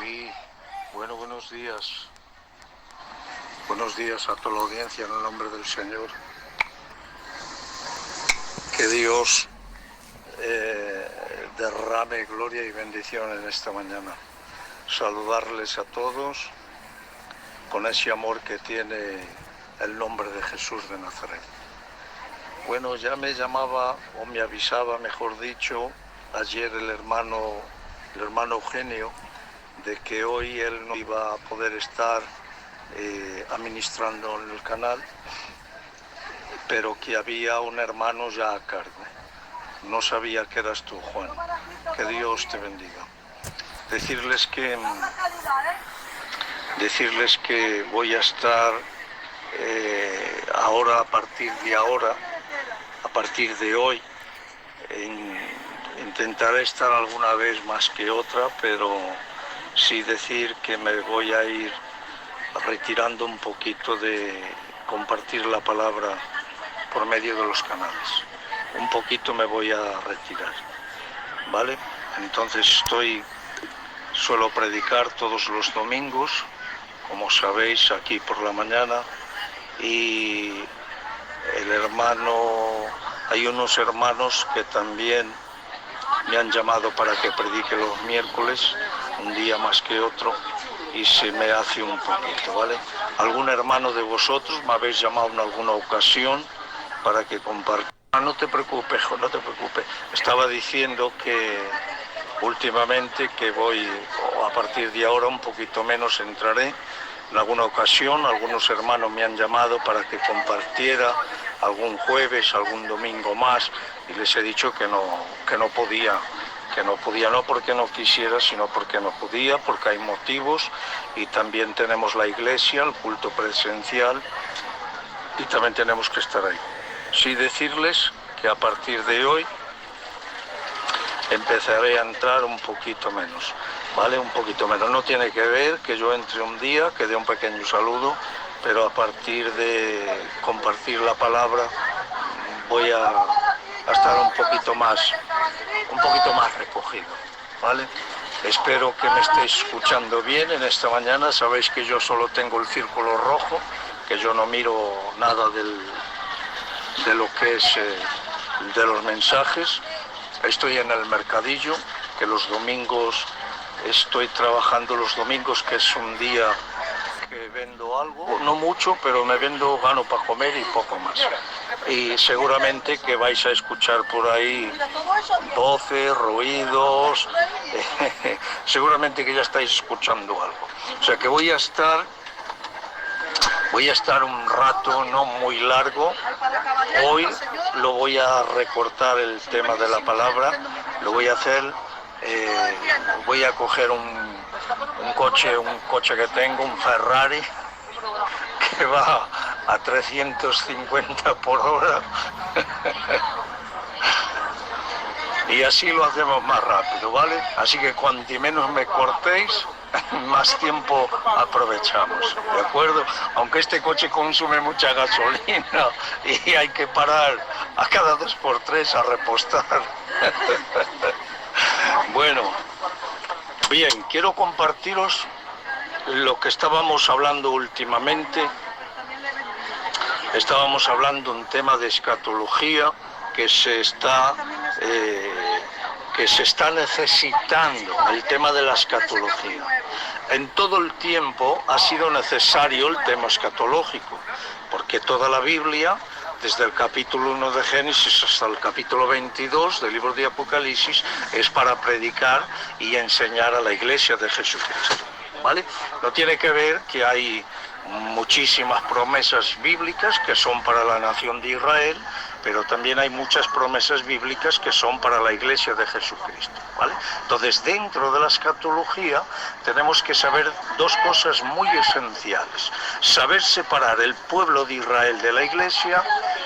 Sí, bueno, buenos días. Buenos días a toda la audiencia en el nombre del Señor. Que Dios derrame gloria y bendición en esta mañana. Saludarles a todos con ese amor que tiene el nombre de Jesús de Nazaret. Bueno, ya me llamaba, o me avisaba, mejor dicho, ayer el hermano Eugenio, de que hoy él no iba a poder estar administrando en el canal, pero que había un hermano ya a cargo. No sabía que eras tú, Juan. Que Dios te bendiga. Decirles que voy a estar ahora, a partir de hoy, intentaré estar alguna vez más que otra, pero sí decir que me voy a ir retirando un poquito de compartir la palabra por medio de los canales. Un poquito me voy a retirar, ¿vale? Entonces suelo predicar todos los domingos, como sabéis, aquí por la mañana, y hay unos hermanos que también me han llamado para que predique los miércoles, un día más que otro, y se me hace un poquito, ¿vale? Algún hermano de vosotros me habéis llamado en alguna ocasión para que comparta. No te preocupes, no te preocupes. Estaba diciendo que últimamente que voy, a partir de ahora un poquito menos entraré. En alguna ocasión algunos hermanos me han llamado para que compartiera algún jueves, algún domingo más, y les he dicho que no podía, no porque no quisiera, sino porque no podía, porque hay motivos, y también tenemos la iglesia, el culto presencial, y también tenemos que estar ahí. Sí decirles que a partir de hoy empezaré a entrar un poquito menos, ¿vale? Un poquito menos. No tiene que ver que yo entre un día, que dé un pequeño saludo, pero a partir de compartir la palabra voy a estar un poquito más recogido, ¿vale? Espero que me estéis escuchando bien en esta mañana. Sabéis que yo solo tengo el círculo rojo, que yo no miro nada de lo que es de los mensajes. Estoy en el mercadillo, que los domingos estoy trabajando los domingos, que es un día que vendo algo, no mucho, pero gano para comer y poco más. Y seguramente que vais a escuchar por ahí voces, ruidos, seguramente que ya estáis escuchando algo. O sea que voy a estar un rato no muy largo. Hoy lo voy a recortar el tema de la palabra, lo voy a hacer, voy a coger un coche que tengo, un Ferrari, que va a 350 por hora, y así lo hacemos más rápido, ¿vale? Así que cuanto menos me cortéis, más tiempo aprovechamos, ¿de acuerdo? Aunque este coche consume mucha gasolina y hay que parar a cada 2x3 a repostar. Bueno, bien, quiero compartiros lo que estábamos hablando últimamente. Estábamos hablando un tema de escatología que se está necesitando, el tema de la escatología. En todo el tiempo ha sido necesario el tema escatológico, porque toda la Biblia, desde el capítulo 1 de Génesis hasta el capítulo 22 del libro de Apocalipsis, es para predicar y enseñar a la iglesia de Jesucristo, ¿vale? No tiene que ver que hay muchísimas promesas bíblicas que son para la nación de Israel, pero también hay muchas promesas bíblicas que son para la iglesia de Jesucristo, ¿vale? Entonces, dentro de la escatología tenemos que saber dos cosas muy esenciales: saber separar el pueblo de Israel de la iglesia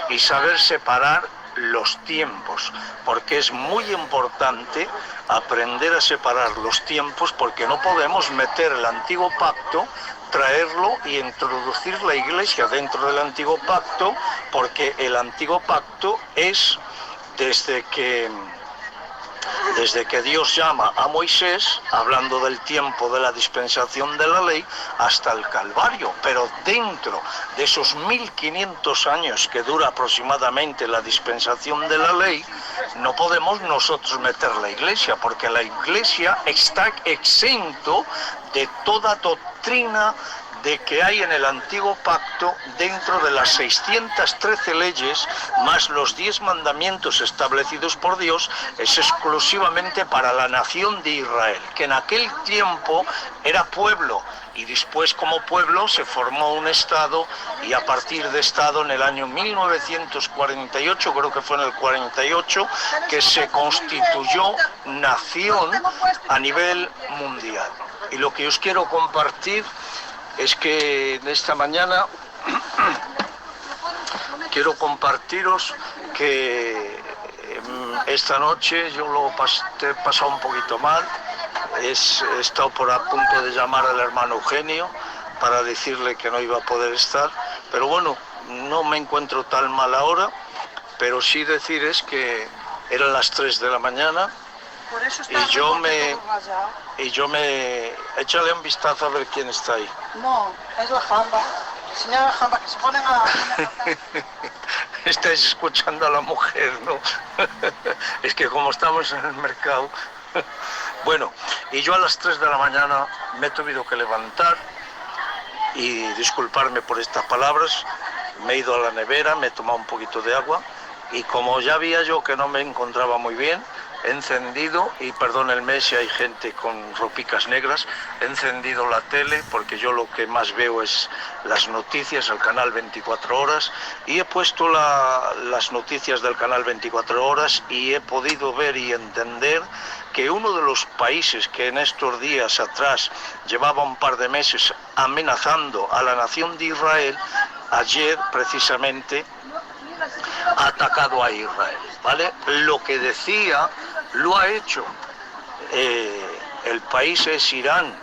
y saber separar los tiempos, porque es muy importante aprender a separar los tiempos, porque no podemos meter el antiguo pacto, traerlo y introducir la iglesia dentro del antiguo pacto, porque el antiguo pacto es desde que desde que Dios llama a Moisés, hablando del tiempo de la dispensación de la ley, hasta el Calvario. Pero dentro de esos 1500 años que dura aproximadamente la dispensación de la ley, no podemos nosotros meter la Iglesia, porque la Iglesia está exento de toda doctrina de que hay en el Antiguo Pacto, dentro de las 613 leyes, más los 10 mandamientos establecidos por Dios, es exclusivamente para la nación de Israel, que en aquel tiempo era pueblo, y después como pueblo se formó un Estado, y a partir de Estado en el año 1948, creo que fue en el 48, que se constituyó nación a nivel mundial. Y lo que os quiero compartir es que esta mañana quiero compartiros que esta noche yo lo he pasado un poquito mal. He estado por a punto de llamar al hermano Eugenio para decirle que no iba a poder estar, pero bueno, no me encuentro tan mal ahora, pero sí decir es que eran las 3 de la mañana. Por eso está y yo me... Échale un vistazo a ver quién está ahí. No, es la jamba. Señora jamba, que se ponen a... Estáis escuchando a la mujer, ¿no? Es que como estamos en el mercado... Bueno, y yo a las 3 de la mañana me he tenido que levantar y disculparme por estas palabras. Me he ido a la nevera, me he tomado un poquito de agua y como ya veía yo que no me encontraba muy bien, he encendido, y perdónenme si hay gente con ropicas negras, he encendido la tele porque yo lo que más veo es las noticias, el canal 24 horas, y he puesto las noticias del canal 24 horas y he podido ver y entender que uno de los países que en estos días atrás llevaba un par de meses amenazando a la nación de Israel, ayer precisamente ha atacado a Israel, ¿vale? Lo que decía lo ha hecho. El país es Irán.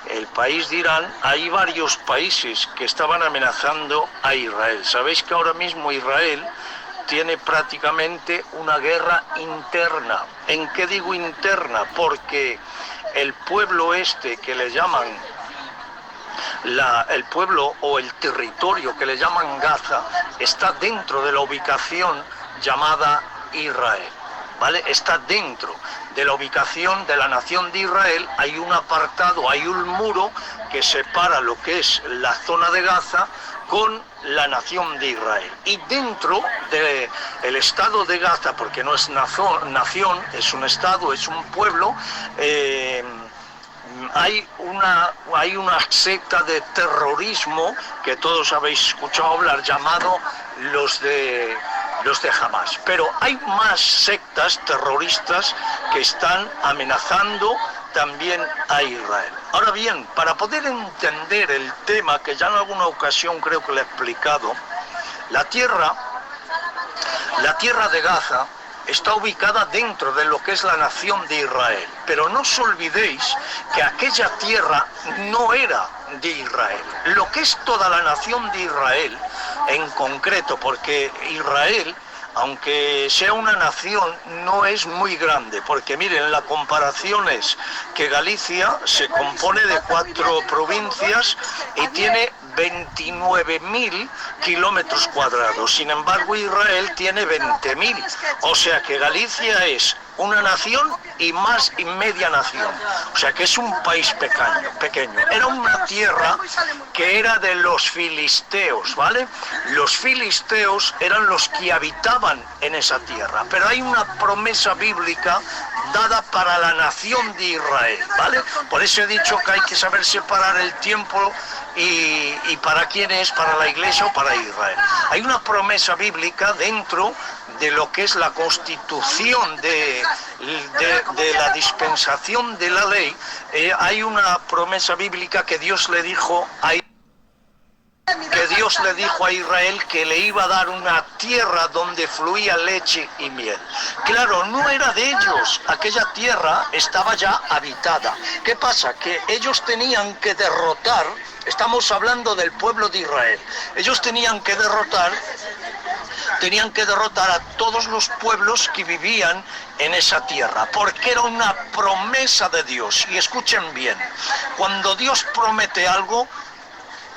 El país de Irán, hay varios países que estaban amenazando a Israel. Sabéis que ahora mismo Israel tiene prácticamente una guerra interna. ¿En qué digo interna? Porque el pueblo este que le llaman el pueblo o el territorio que le llaman Gaza está dentro de la ubicación llamada Israel, ¿vale? Está dentro de la ubicación de la nación de Israel. Hay un apartado, hay un muro que separa lo que es la zona de Gaza con la nación de Israel. Y dentro del estado de Gaza, porque no es nación, es un estado, es un pueblo, hay una secta de terrorismo que todos habéis escuchado hablar, llamado los de Hamas. Pero hay más sectas terroristas que están amenazando también a Israel. Ahora bien, para poder entender el tema, que ya en alguna ocasión creo que le he explicado, la tierra de Gaza está ubicada dentro de lo que es la nación de Israel. Pero no os olvidéis que aquella tierra no era de Israel. Lo que es toda la nación de Israel, en concreto, porque Israel, aunque sea una nación, no es muy grande, porque miren, la comparación es que Galicia se compone de 4 provincias y tiene 29.000 kilómetros cuadrados. Sin embargo, Israel tiene 20.000. O sea que Galicia es una nación y más y media nación. O sea que es un país pequeño. Era una tierra que era de los filisteos, ¿vale? Los filisteos eran los que habitaban en esa tierra. Pero hay una promesa bíblica dada para la nación de Israel, ¿vale? Por eso he dicho que hay que saber separar el tiempo y para quién es, para la Iglesia o para Israel. Hay una promesa bíblica dentro de lo que es la constitución de la dispensación de la ley. Hay una promesa bíblica que Dios le dijo a Israel que le iba a dar una tierra donde fluía leche y miel. Claro, no era de ellos, aquella tierra estaba ya habitada. ¿Qué pasa? Que ellos tenían que derrotar, estamos hablando del pueblo de Israel, ellos tenían que derrotar tenían que derrotar a todos los pueblos que vivían en esa tierra, porque era una promesa de Dios. Y escuchen bien, cuando Dios promete algo,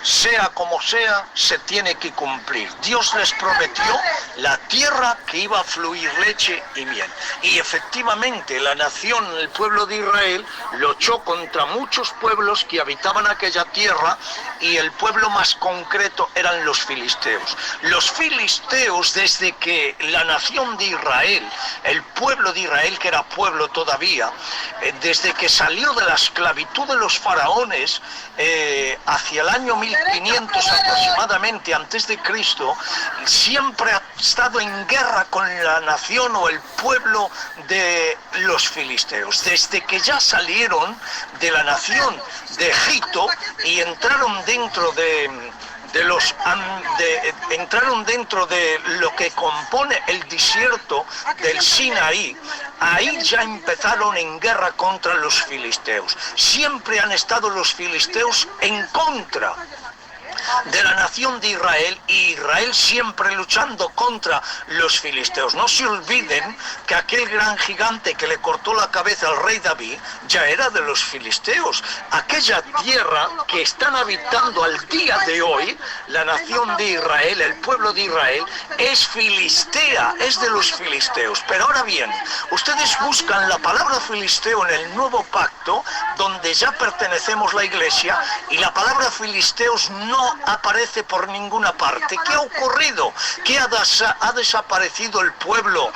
sea como sea, se tiene que cumplir. Dios les prometió la tierra que iba a fluir leche y miel. Y efectivamente la nación, el pueblo de Israel, luchó contra muchos pueblos que habitaban aquella tierra, y el pueblo más concreto eran los filisteos. Los filisteos, desde que la nación de Israel, el pueblo de Israel, que era pueblo todavía, desde que salió de la esclavitud de los faraones, hacia el año 1500 aproximadamente antes de Cristo, siempre ha estado en guerra con la nación o el pueblo de los filisteos. Desde que ya salieron de la nación de Egipto y entraron dentro entraron dentro de lo que compone el desierto del Sinaí, ahí ya empezaron en guerra contra los filisteos. Siempre han estado los filisteos en contra de la nación de Israel, y Israel siempre luchando contra los filisteos. No se olviden que aquel gran gigante que le cortó la cabeza al rey David ya era de los filisteos. Aquella tierra que están habitando al día de hoy, la nación de Israel, el pueblo de Israel, es filistea, es de los filisteos. Pero ahora bien, ustedes buscan la palabra filisteo en el Nuevo Pacto, donde ya pertenecemos la Iglesia, y la palabra filisteos no aparece por ninguna parte. ¿Qué ha ocurrido? ¿Qué ha desaparecido el pueblo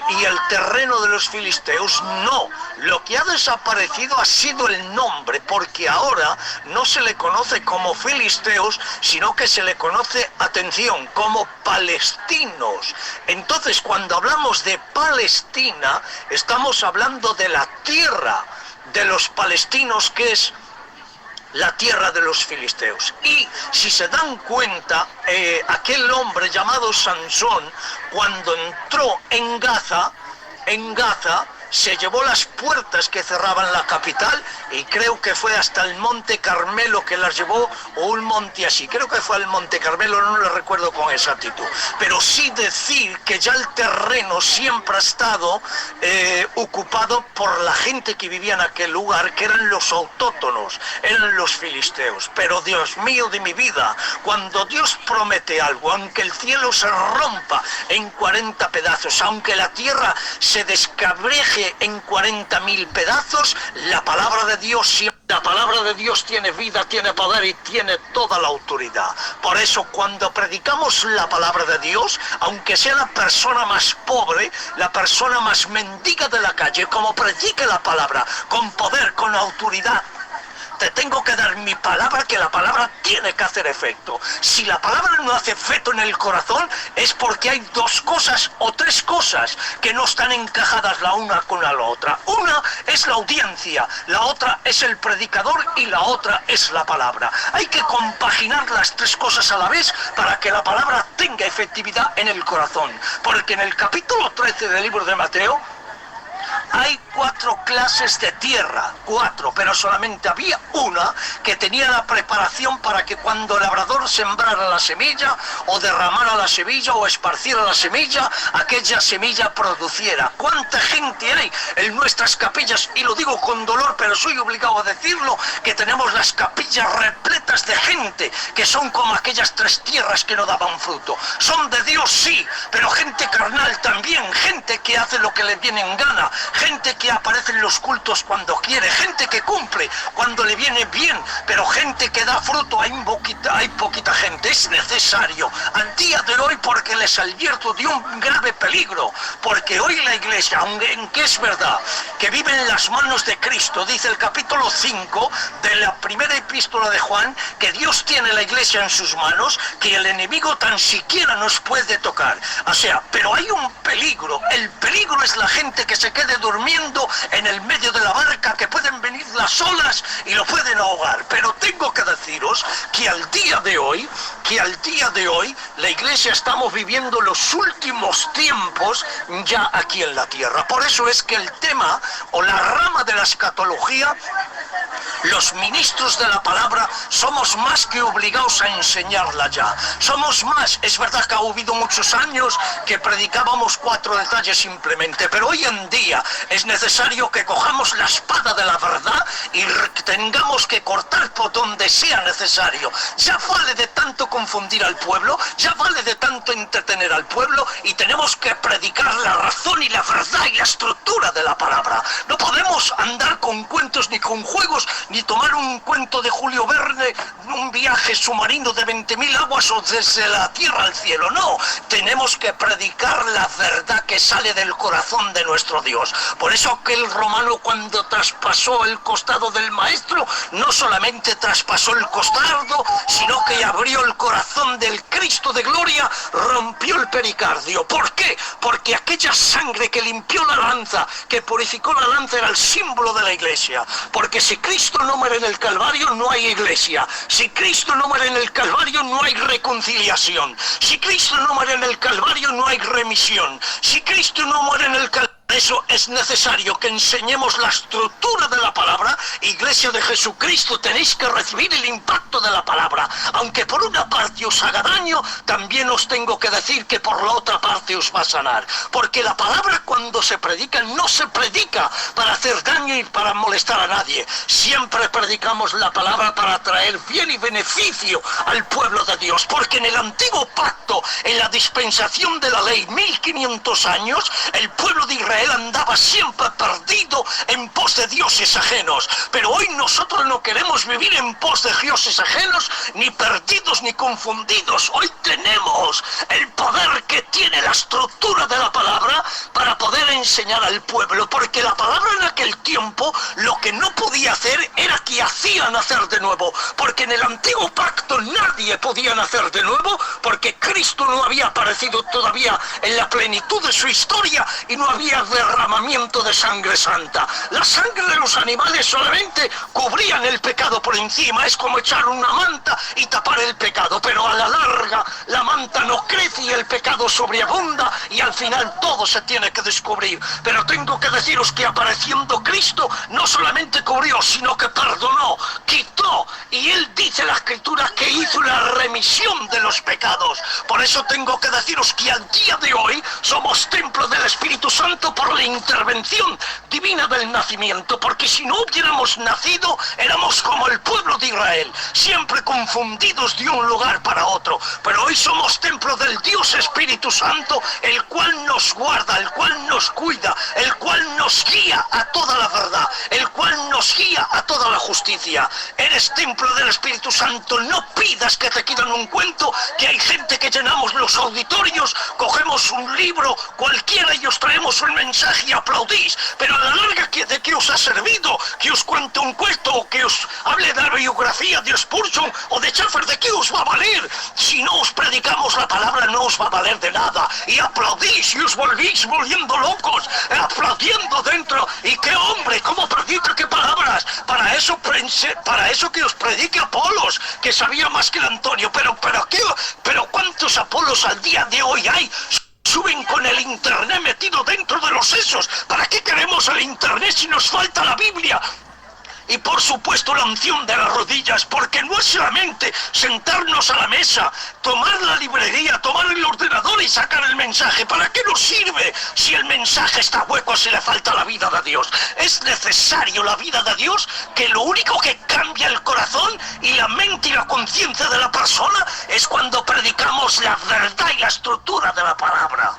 y el terreno de los filisteos? No, lo que ha desaparecido ha sido el nombre, porque ahora no se le conoce como filisteos, sino que se le conoce, atención, como palestinos. Entonces, cuando hablamos de Palestina, estamos hablando de la tierra de los palestinos, que es la tierra de los filisteos. Y si se dan cuenta, aquel hombre llamado Sansón, cuando entró en Gaza, se llevó las puertas que cerraban la capital, y creo que fue hasta el Monte Carmelo que las llevó, o un monte así, creo que fue al Monte Carmelo, no lo recuerdo con exactitud, pero sí decir que ya el terreno siempre ha estado ocupado por la gente que vivía en aquel lugar, que eran los autóctonos, eran los filisteos. Pero Dios mío de mi vida, cuando Dios promete algo, aunque el cielo se rompa en 40 pedazos, aunque la tierra se descabreje en 40.000 pedazos, la palabra de Dios siempre. La palabra de Dios tiene vida, tiene poder y tiene toda la autoridad. Por eso, cuando predicamos la palabra de Dios, aunque sea la persona más pobre, la persona más mendiga de la calle, como predique la palabra con poder, con autoridad, te tengo que dar mi palabra, que la palabra tiene que hacer efecto. Si la palabra no hace efecto en el corazón, es porque hay dos cosas o tres cosas que no están encajadas la una con la otra. Una es la audiencia, la otra es el predicador y la otra es la palabra. Hay que compaginar las tres cosas a la vez para que la palabra tenga efectividad en el corazón. Porque en el capítulo 13 del libro de Mateo hay 4 clases de tierra, 4, pero solamente había una que tenía la preparación para que cuando el labrador sembrara la semilla, o derramara la semilla, o esparciera la semilla, aquella semilla produciera. ¿Cuánta gente hay en nuestras capillas? Y lo digo con dolor, pero soy obligado a decirlo, que tenemos las capillas repletas de gente que son como aquellas 3 tierras que no daban fruto. Son de Dios, sí, pero gente carnal también, gente que hace lo que le viene en gana, gente que aparece en los cultos cuando quiere, gente que cumple cuando le viene bien, pero gente que da fruto hay poquita gente. Es necesario al día de hoy, porque les advierto de un grave peligro, porque hoy la iglesia, aunque es verdad que vive en las manos de Cristo, dice el capítulo 5 de la primera epístola de Juan, que Dios tiene la iglesia en sus manos, que el enemigo tan siquiera nos puede tocar. O sea, pero hay un peligro. El peligro es la gente que se quede durmiendo durmiendo en el medio de la barca, que pueden venir las olas y lo pueden ahogar. Pero tengo que deciros que al día de hoy, la Iglesia estamos viviendo los últimos tiempos ya aquí en la tierra. Por eso es que el tema o la rama de la escatología, los ministros de la palabra, somos más que obligados a enseñarla ya. Somos más. Es verdad que ha habido muchos años que predicábamos 4 detalles simplemente, pero hoy en día es necesario que cojamos la espada de la verdad y tengamos que cortar por donde sea necesario. Ya vale de tanto confundir al pueblo, ya vale de tanto entretener al pueblo, y tenemos que predicar la razón y la verdad y la estructura de la palabra. No podemos andar con cuentos ni con juegos, ni tomar un cuento de Julio Verne, un viaje submarino de 20.000 aguas o desde la tierra al cielo. No, tenemos que predicar la verdad que sale del corazón de nuestro Dios. Por eso aquel romano, cuando traspasó el costado del maestro, no solamente traspasó el costado, sino que abrió el corazón del Cristo de gloria, rompió el pericardio. ¿Por qué? Porque aquella sangre que limpió la lanza, que purificó la lanza, era el símbolo de la Iglesia. Porque si Cristo no muere en el Calvario, no hay Iglesia. Si Cristo no muere en el Calvario, no hay reconciliación. Si Cristo no muere en el Calvario, no hay remisión. Si Cristo no muere en el Calvario, eso es necesario que enseñemos la estructura de la palabra. Iglesia de Jesucristo, tenéis que recibir el impacto de la palabra. Aunque por una parte os haga daño, también os tengo que decir que por la otra parte os va a sanar. Porque la palabra, cuando se predica, no se predica para hacer daño y para molestar a nadie. Siempre predicamos la palabra para traer bien y beneficio al pueblo de Dios. Porque en el antiguo pacto, en la dispensación de la ley, 1500 años, el pueblo de Israel andaba siempre perdido en pos de dioses ajenos. Pero hoy nosotros no queremos vivir en pos de dioses ajenos, ni perdidos ni confundidos. Hoy tenemos el poder que tiene la estructura de la palabra para poder enseñar al pueblo. Porque la palabra en aquel tiempo lo que no podía hacer era que hacía nacer de nuevo. Porque en el antiguo pacto nadie podía nacer de nuevo, porque Cristo no había aparecido todavía en la plenitud de su historia y no había derramamiento de sangre santa. La sangre de los animales solamente cubrían el pecado por encima. Es como echar una manta y tapar el pecado, pero a la larga la manta no crece y el pecado sobreabunda y al final todo se tiene que descubrir. Pero tengo que deciros que apareciendo Cristo no solamente cubrió, sino que perdonó, quitó, y Él dice en la Escritura que hizo la remisión de los pecados. Por eso tengo que deciros que al día de hoy somos templo del Espíritu Santo por la intervención divina del nacimiento, porque si no hubiéramos nacido, éramos como el pueblo de Israel, siempre confundidos de un lugar para otro. Pero hoy somos templo del Dios Espíritu Santo, el cual nos guarda, el cual nos cuida, el cual nos guía a toda la verdad, el cual nos guía a toda la justicia. Eres templo del Espíritu Santo, no pidas que te quieran un cuento, que hay gente que llenamos los auditorios, cogemos un libro cualquiera y os traemos un mensaje y aplaudís, pero a la larga, ¿de qué os ha servido? Que os cuente un cuento o que os hable de la biografía de Spurgeon o de Schaeffer, ¿de qué os va a valer? Si no os predicamos la palabra, no os va a valer de nada, y aplaudís y os volvís volviendo locos, aplaudiendo dentro. ¿Y qué hombre? ¿Cómo predica? ¿Qué palabras? Para eso que os predique Apolos, que sabía más que el Antonio. Pero ¿cuántos Apolos al día de hoy hay? Suben con el internet metido dentro de los sesos. ¿Para qué queremos el internet si nos falta la Biblia? Y por supuesto la unción de las rodillas, porque no es solamente sentarnos a la mesa, tomar la librería, tomar el ordenador y sacar el mensaje. ¿Para qué nos sirve si el mensaje está hueco, si le falta la vida de Dios? Es necesario la vida de Dios, que lo único que cambia el corazón y la mente y la conciencia de la persona es cuando predicamos la verdad y la estructura de la palabra.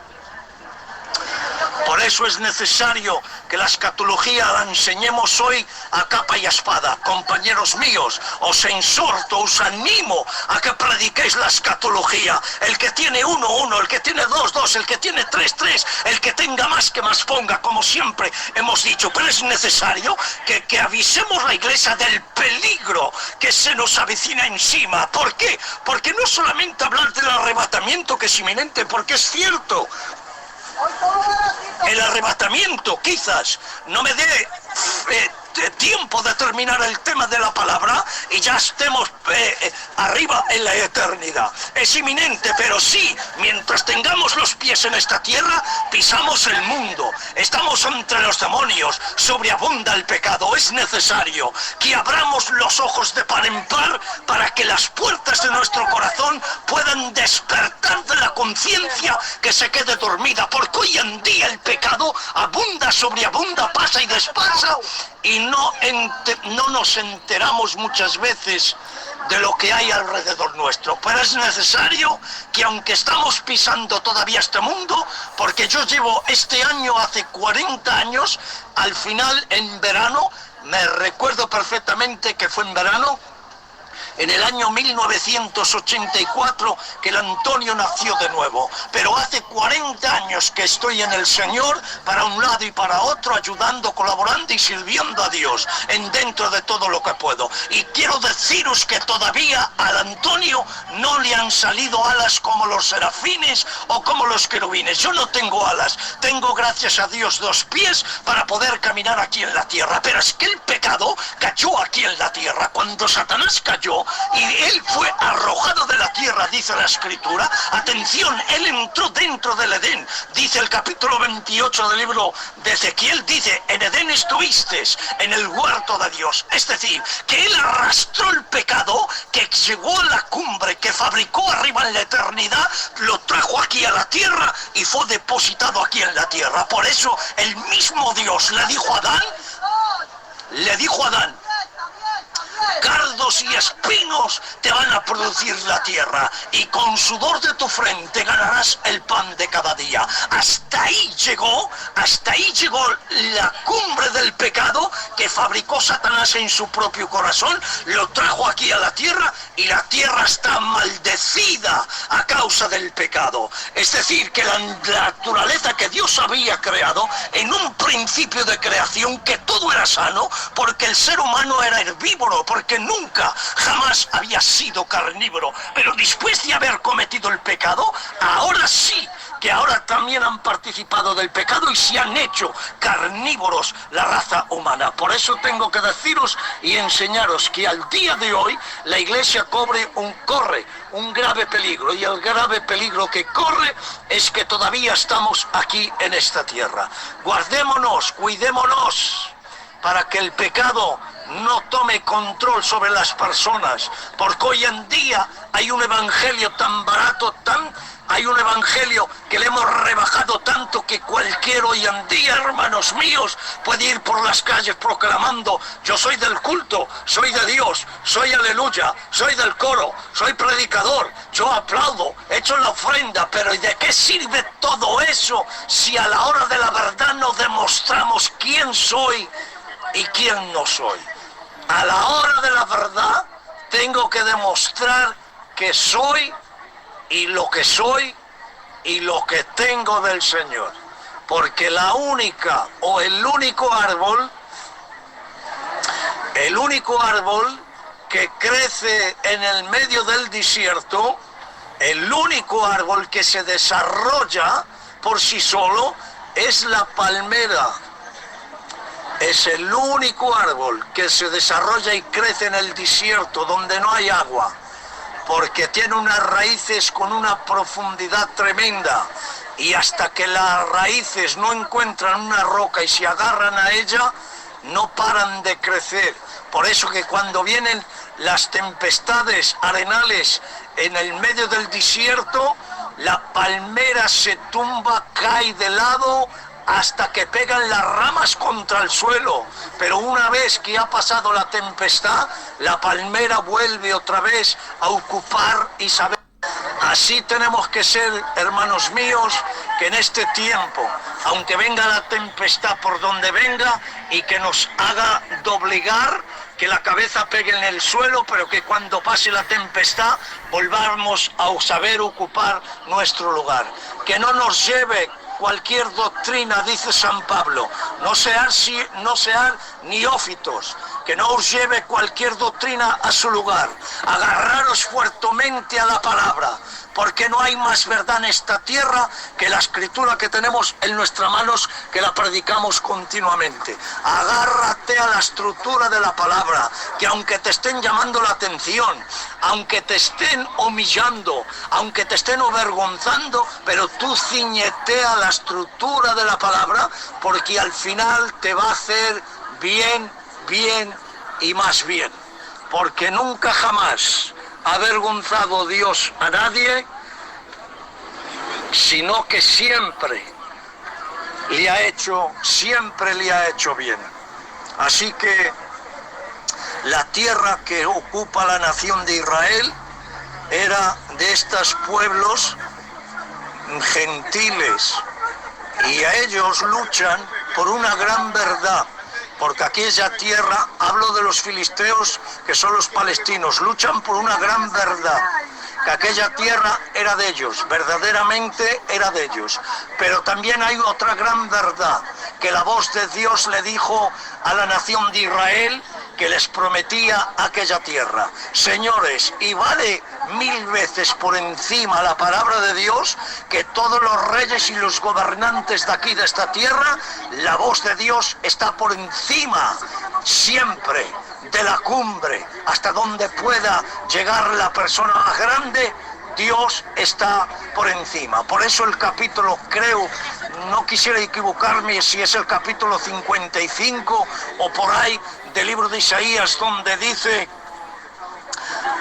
Por eso es necesario que la escatología la enseñemos hoy a capa y espada. Compañeros míos, os exhorto, os animo a que prediquéis la escatología. El que tiene 1, 1, el que tiene 2, 2, el que tiene 3, 3, el que tenga más que más ponga, como siempre hemos dicho. Pero es necesario que avisemos a la Iglesia del peligro que se nos avecina encima. ¿Por qué? Porque no solamente hablar del arrebatamiento, que es inminente, porque es cierto. El arrebatamiento quizás no me dé tiempo de terminar el tema de la palabra y ya estemos arriba en la eternidad. Es inminente, pero sí, mientras tengamos los pies en esta tierra, pisamos el mundo, estamos entre los demonios, sobreabunda el pecado. Es necesario que abramos los ojos de par en par para que las puertas de nuestro corazón puedan despertar de la conciencia que se quede dormida, porque hoy en día el pecado abunda, sobreabunda, pasa y despasa, y no nos enteramos muchas veces de lo que hay alrededor nuestro. Pero es necesario que, aunque estamos pisando todavía este mundo, porque yo llevo este año, hace 40 años, al final en verano, me recuerdo perfectamente que fue en verano, en el año 1984, que el Antonio nació de nuevo. Pero hace 40 años que estoy en el Señor, para un lado y para otro, ayudando, colaborando y sirviendo a Dios dentro de todo lo que puedo. Y quiero deciros que todavía al Antonio no le han salido alas como los serafines o como los querubines. Yo no tengo alas, tengo, gracias a Dios, 2 pies para poder caminar aquí en la tierra. Pero es que el pecado cayó aquí en la tierra. Cuando Satanás cayó y él fue arrojado de la tierra, dice la Escritura, atención, él entró dentro del Edén, dice el capítulo 28 del libro de Ezequiel, dice: en Edén estuviste, en el huerto de Dios. Es decir, que él arrastró el pecado, que llegó a la cumbre, que fabricó arriba en la eternidad, lo trajo aquí a la tierra y fue depositado aquí en la tierra. Por eso el mismo Dios le dijo a Adán, cardos y espinos te van a producir la tierra, y con sudor de tu frente ganarás el pan de cada día. Hasta ahí llegó la cumbre del pecado que fabricó Satanás en su propio corazón, lo trajo aquí a la tierra, y la tierra está maldecida a causa del pecado. Es decir, que la naturaleza que Dios había creado en un principio de creación, que todo era sano, porque el ser humano era herbívoro, porque nunca, jamás había sido carnívoro. Pero después de haber cometido el pecado, ahora sí, que ahora también han participado del pecado y se han hecho carnívoros la raza humana. Por eso tengo que deciros y enseñaros que al día de hoy la Iglesia corre un grave peligro, y el grave peligro que corre es que todavía estamos aquí en esta tierra. Guardémonos, cuidémonos, para que el pecado no tome control sobre las personas, porque hoy en día hay un evangelio tan barato, hay un evangelio que le hemos rebajado tanto, que cualquiera hoy en día, hermanos míos, puede ir por las calles proclamando: yo soy del culto, soy de Dios, soy aleluya, soy del coro, soy predicador, yo aplaudo, echo la ofrenda. Pero ¿y de qué sirve todo eso si a la hora de la verdad no demostramos quién soy y quién no soy? A la hora de la verdad tengo que demostrar que soy, y lo que soy y lo que tengo del Señor. Porque la única o el único árbol que crece en el medio del desierto, el único árbol que se desarrolla por sí solo, es la palmera. Es el único árbol que se desarrolla y crece en el desierto donde no hay agua, porque tiene unas raíces con una profundidad tremenda, y hasta que las raíces no encuentran una roca y se agarran a ella, no paran de crecer. Por eso que cuando vienen las tempestades arenales en el medio del desierto, la palmera se tumba, cae de lado, hasta que pegan las ramas contra el suelo. Pero una vez que ha pasado la tempestad, la palmera vuelve otra vez a ocupar y saber. Así tenemos que ser, hermanos míos, que en este tiempo, aunque venga la tempestad por donde venga y que nos haga doblegar, que la cabeza pegue en el suelo, pero que cuando pase la tempestad volvamos a saber ocupar nuestro lugar. Que no nos lleve cualquier doctrina, dice San Pablo, no sean neófitos, que no os lleve cualquier doctrina a su lugar. Agarraros fuertemente a la palabra, porque no hay más verdad en esta tierra que la escritura que tenemos en nuestras manos, que la predicamos continuamente. Agárrate a la estructura de la palabra, que aunque te estén llamando la atención, aunque te estén humillando, aunque te estén avergonzando, pero tú ciñete a la estructura de la palabra, porque al final te va a hacer bien, bien y más bien. Porque nunca jamás ha avergonzado Dios a nadie, sino que siempre le ha hecho bien. Así que la tierra que ocupa la nación de Israel era de estos pueblos gentiles, y a ellos luchan por una gran verdad, porque aquella tierra, hablo de los filisteos, que son los palestinos, luchan por una gran verdad, que aquella tierra era de ellos, verdaderamente era de ellos. Pero también hay otra gran verdad, que la voz de Dios le dijo a la nación de Israel, que les prometía aquella tierra. Señores, y vale 1000 veces por encima la palabra de Dios, que todos los reyes y los gobernantes de aquí, de esta tierra, la voz de Dios está por encima siempre de la cumbre, hasta donde pueda llegar la persona más grande. Dios está por encima. Por eso el capítulo, creo, no quisiera equivocarme si es el capítulo 55 o por ahí del libro de Isaías, donde dice: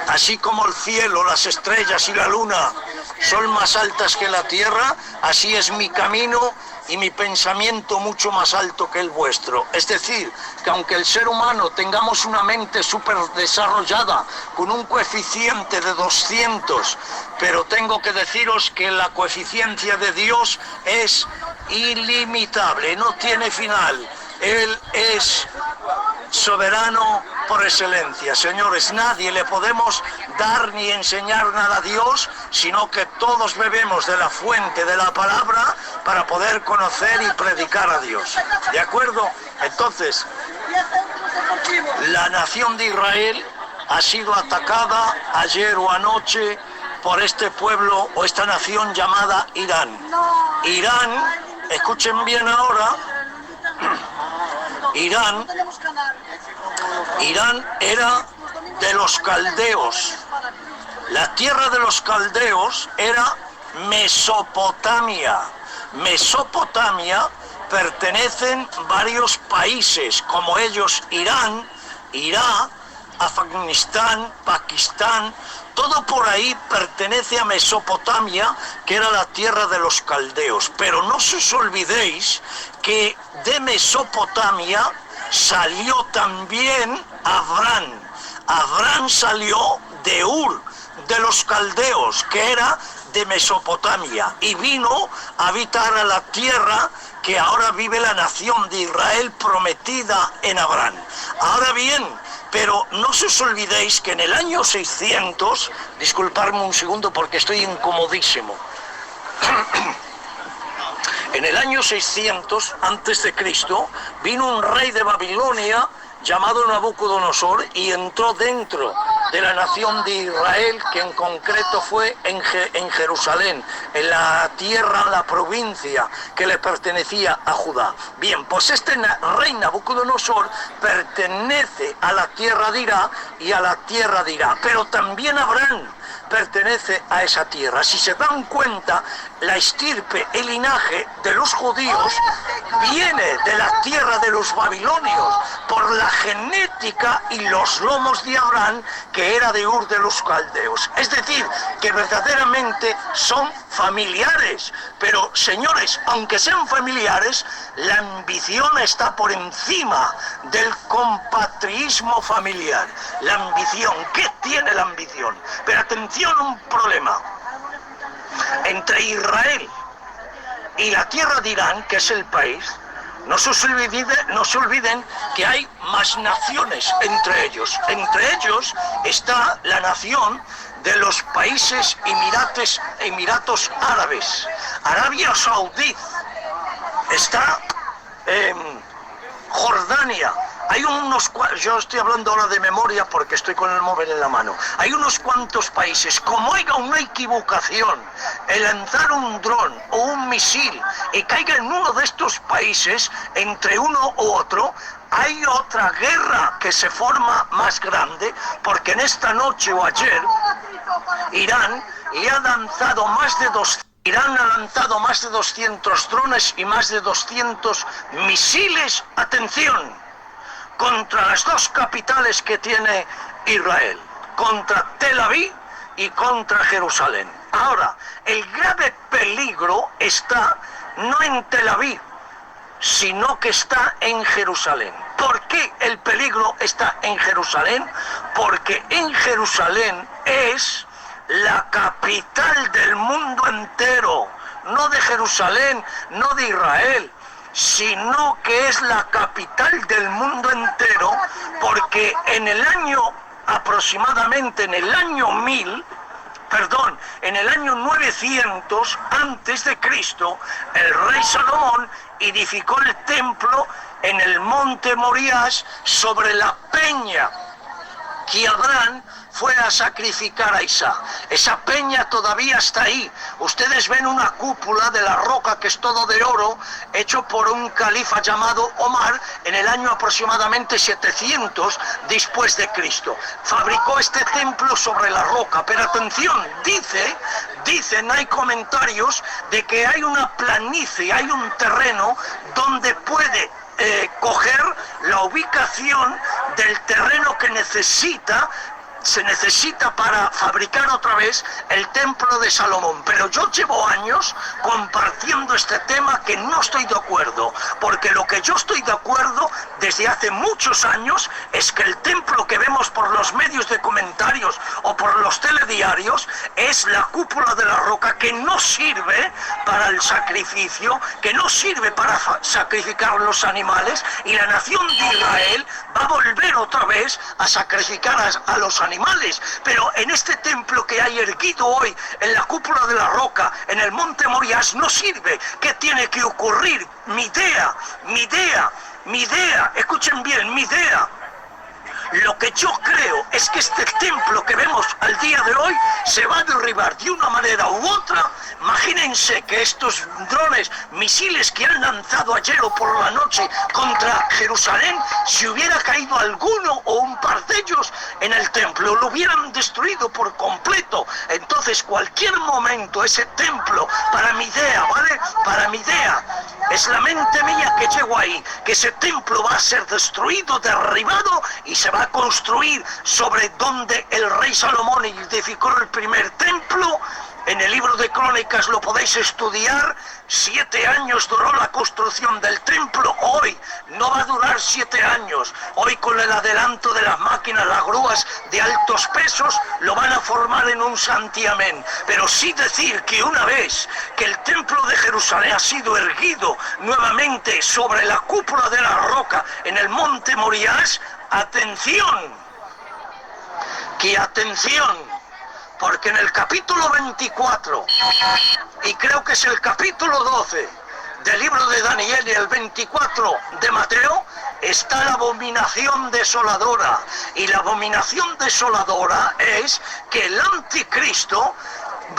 así como el cielo, las estrellas y la luna son más altas que la tierra, así es mi camino y mi pensamiento mucho más alto que el vuestro. Es decir, que aunque el ser humano tengamos una mente súper desarrollada, con un coeficiente de 200, pero tengo que deciros que la coeficiencia de Dios es ilimitable, no tiene final. Él es soberano por excelencia. Señores, nadie le podemos dar ni enseñar nada a Dios, sino que todos bebemos de la fuente de la palabra para poder conocer y predicar a Dios. ¿De acuerdo? Entonces, la nación de Israel ha sido atacada ayer o anoche por este pueblo o esta nación llamada Irán. Irán, escuchen bien ahora, Irán era de los caldeos. La tierra de los caldeos era Mesopotamia. Mesopotamia pertenecen varios países, como ellos Irán, Irak, Afganistán, Pakistán, todo por ahí pertenece a Mesopotamia, que era la tierra de los caldeos. Pero no os olvidéis que de Mesopotamia salió también Abraham. Abraham salió de Ur, de los caldeos, que era de Mesopotamia, y vino a habitar a la tierra que ahora vive la nación de Israel, prometida en Abraham. Ahora bien, pero no os olvidéis que en el año 600, disculparme un segundo porque estoy incomodísimo, en el año 600 antes de Cristo vino un rey de Babilonia llamado Nabucodonosor y entró dentro de la nación de Israel, que en concreto fue en Jerusalén, en la tierra, la provincia que le pertenecía a Judá. Bien, pues este rey Nabucodonosor pertenece a la tierra de Irak y a la tierra de Irak, pero también Abraham pertenece a esa tierra. Si se dan cuenta, la estirpe, el linaje de los judíos viene de la tierra de los babilonios por la genética y los lomos de Abraham, que era de Ur de los caldeos. Es decir, que verdaderamente son familiares. Pero, señores, aunque sean familiares, la ambición está por encima del compatriotismo familiar. La ambición, ¿qué tiene la ambición? Pero atención, un problema entre Israel y la tierra de Irán, que es el país. No se olviden que hay más naciones entre ellos. Entre ellos está la nación de los países Emiratos Árabes. Arabia Saudí, está Jordania, Hay yo estoy hablando ahora de memoria porque estoy con el móvil en la mano. Hay unos cuantos países, como haya una equivocación, el lanzar un dron o un misil y caiga en uno de estos países, entre uno u otro, hay otra guerra que se forma más grande, porque en esta noche o ayer, Irán ha lanzado más de 200 drones y más de 200 misiles, atención, contra las dos capitales que tiene Israel, contra Tel Aviv y contra Jerusalén. Ahora, el grave peligro está no en Tel Aviv, sino que está en Jerusalén. ¿Por qué el peligro está en Jerusalén? Porque en Jerusalén es la capital del mundo entero, no de Jerusalén, no de Israel, sino que es la capital del mundo entero, porque en el año aproximadamente, en el año 900 antes de Cristo, el rey Salomón edificó el templo en el monte Moriah, sobre la peña que Abraham fue a sacrificar a Isaac. Esa peña todavía está ahí. Ustedes ven una cúpula de la roca que es todo de oro, hecho por un califa llamado Omar en el año aproximadamente 700 después de Cristo. Fabricó este templo sobre la roca, pero atención, dicen, hay comentarios de que hay una planicie, hay un terreno donde puede coger la ubicación del terreno que se necesita para fabricar otra vez el templo de Salomón. Pero yo llevo años compartiendo este tema que no estoy de acuerdo, porque lo que yo estoy de acuerdo desde hace muchos años es que el templo que vemos por los medios de comentarios o por los telediarios es la cúpula de la roca, que no sirve para el sacrificio, que no sirve para sacrificar los animales, y la nación de Israel va a volver otra vez a sacrificar a los animales. Pero en este templo que hay erguido hoy en la cúpula de la roca, en el monte Moriah, no sirve. ¿Qué tiene que ocurrir? Mi idea, escuchen bien, mi idea. Lo que yo creo es que este templo que vemos al día de hoy se va a derribar de una manera u otra. Imagínense que estos drones, misiles que han lanzado ayer o por la noche contra Jerusalén, si hubiera caído alguno o un par de ellos en el templo, lo hubieran destruido por completo. Entonces, cualquier momento ese templo, para mi idea, ¿vale? Para mi idea, es la mente mía que llego ahí, que ese templo va a ser destruido, derribado, y se va a construir sobre donde el rey Salomón edificó el primer templo. En el libro de Crónicas lo podéis estudiar. 7 años duró la construcción del templo. Hoy no va a durar 7 años. Hoy, con el adelanto de las máquinas, las grúas de altos pesos, lo van a formar en un santiamén. Pero sí decir que una vez que el templo de Jerusalén ha sido erguido nuevamente sobre la cúpula de la roca en el monte Moriah, atención, porque en el capítulo 24, y creo que es el capítulo 12 del libro de Daniel y el 24 de Mateo, está la abominación desoladora. Y la abominación desoladora es que el anticristo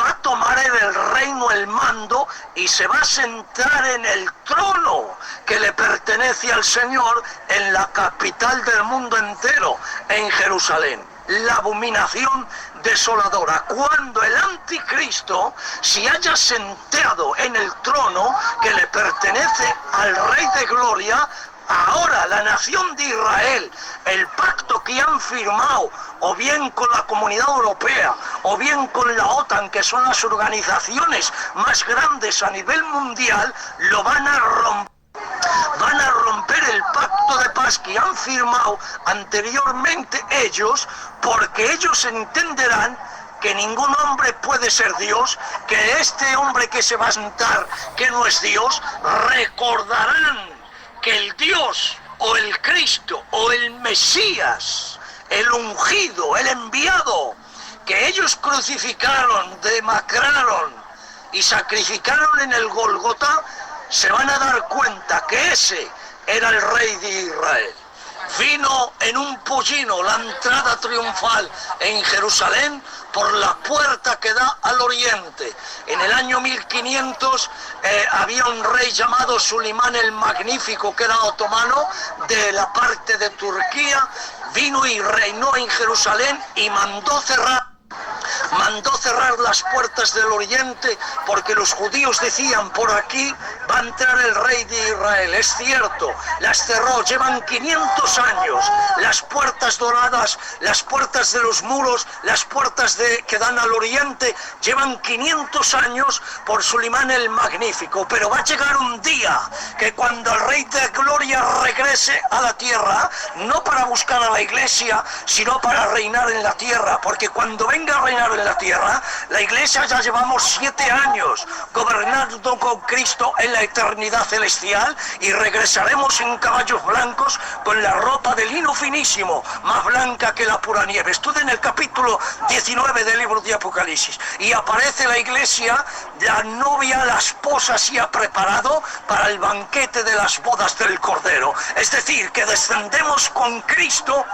va a tomar el reino, el mando, y se va a sentar en el trono que le pertenece al Señor en la capital del mundo entero, en Jerusalén. La abominación desoladora, cuando el anticristo se haya sentado en el trono que le pertenece al Rey de Gloria. Ahora la nación de Israel, el pacto que han firmado, o bien con la Comunidad Europea, o bien con la OTAN, que son las organizaciones más grandes a nivel mundial, lo van a romper. Van a romper el pacto de paz que han firmado anteriormente ellos, porque ellos entenderán que ningún hombre puede ser Dios, que este hombre que se va a sentar, que no es Dios, recordarán que el Dios o el Cristo o el Mesías, el ungido, el enviado, que ellos crucificaron, demacraron y sacrificaron en el Gólgota, se van a dar cuenta que ese era el Rey de Israel. vino en un pollino la entrada triunfal en Jerusalén por la puerta que da al oriente. En el año 1500 había un rey llamado Sulimán el Magnífico, que era otomano, de la parte de Turquía, vino y reinó en Jerusalén y mandó cerrar las puertas del oriente, porque los judíos decían: por aquí va a entrar el rey de Israel. Es cierto, las cerró, llevan 500 años, las puertas doradas, las puertas de los muros, las puertas que dan al oriente, llevan 500 años por Sulimán el Magnífico, pero va a llegar un día que cuando el rey de gloria regrese a la tierra, no para buscar a la iglesia, sino para reinar en la tierra, porque cuando venga a reinar en la tierra, la iglesia ya llevamos 7 años gobernando con Cristo en la eternidad celestial, y regresaremos en caballos blancos con la ropa de lino finísimo, más blanca que la pura nieve. Estudien el capítulo 19 del libro de Apocalipsis y aparece la iglesia, la novia, la esposa se ha preparado para el banquete de las bodas del Cordero. Es decir, que descendemos con Cristo,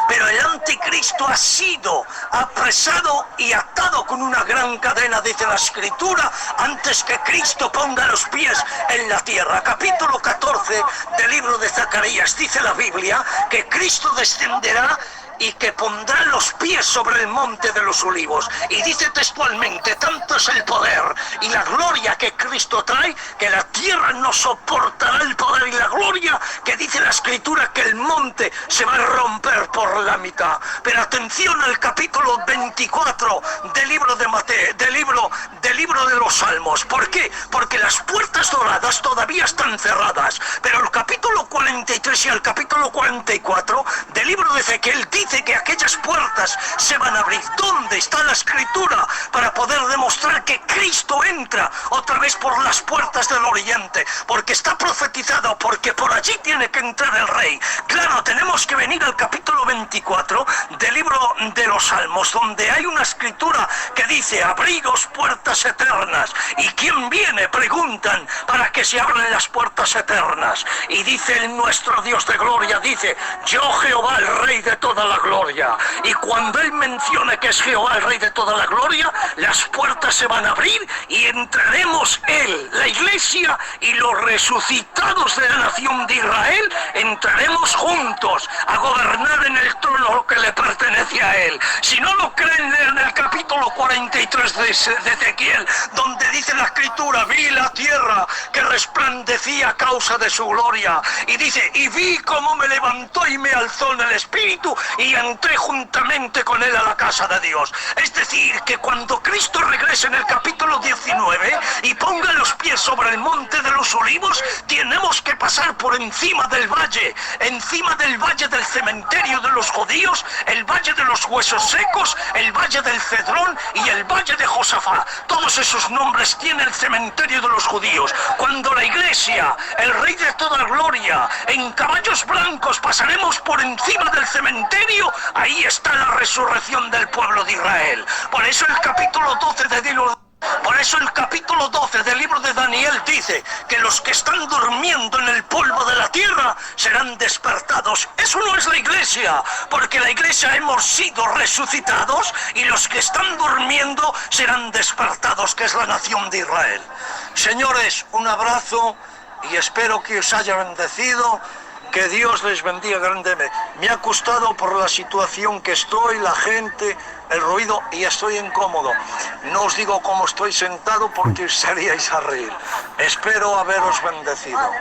pero el anticristo ha sido apresado y atado con una gran cadena, dice la Escritura, antes que Cristo ponga los pies en la tierra. Capítulo 14 del libro de Zacarías, dice la Biblia que Cristo descenderá y que pondrá los pies sobre el monte de los olivos. Y dice textualmente: tanto es el poder y la gloria que Cristo trae, que la tierra no soportará el poder y la gloria, que dice la Escritura que el monte se va a romper por la mitad. Pero atención al capítulo 24 del libro de Mateo, del libro de los Salmos. ¿Por qué? Porque las puertas doradas todavía están cerradas, pero el capítulo 43 y el capítulo 44 del libro de Ezequiel dice que aquellas puertas se van a abrir. ¿Dónde está la Escritura para poder demostrar que Cristo entra otra vez por las puertas del oriente? Porque está profetizado, porque por allí tiene que entrar el rey. Claro, tenemos que venir al capítulo 24 del libro de los Salmos, donde hay una escritura que dice: abriros puertas eternas. ¿Y quién viene? Preguntan, para que se abran las puertas eternas. Y dice el nuestro Dios de gloria, dice: yo Jehová, el rey de toda la gloria. Y cuando él mencione que es Jehová el rey de toda la gloria, las puertas se van a abrir y entraremos él, la iglesia y los resucitados de la nación de Israel, entraremos juntos a gobernar en el trono que le pertenece a él. Si no lo creen, lean el capítulo 43 de Ezequiel, donde dice la Escritura: vi la tierra que resplandecía a causa de su gloria, y dice: y vi cómo me levantó y me alzó en el espíritu, y entré juntamente con él a la casa de Dios. Es decir, que cuando Cristo regrese en el capítulo 19 y ponga los pies sobre el monte de los olivos, tenemos que pasar por encima del valle del cementerio de los judíos, el valle de los huesos secos, el valle del Cedrón y el valle de Josafat. Todos esos nombres tiene el cementerio de los judíos. Cuando la iglesia, el rey de toda gloria, en caballos blancos pasaremos por encima del cementerio, ahí está la resurrección del pueblo de Israel. Por eso el capítulo 12 del libro de Daniel dice que los que están durmiendo en el polvo de la tierra serán despertados. Eso no es la iglesia, porque la iglesia hemos sido resucitados y los que están durmiendo serán despertados, que es la nación de Israel. Señores, un abrazo y espero que os haya bendecido. Que Dios les bendiga grandemente. Me ha costado por la situación que estoy, la gente, el ruido, y estoy incómodo. No os digo cómo estoy sentado porque seríais a reír. Espero haberos bendecido.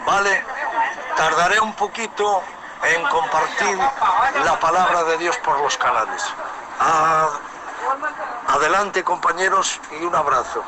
¿Vale? Tardaré un poquito en compartir la palabra de Dios por los canales. Adelante, compañeros, y un abrazo.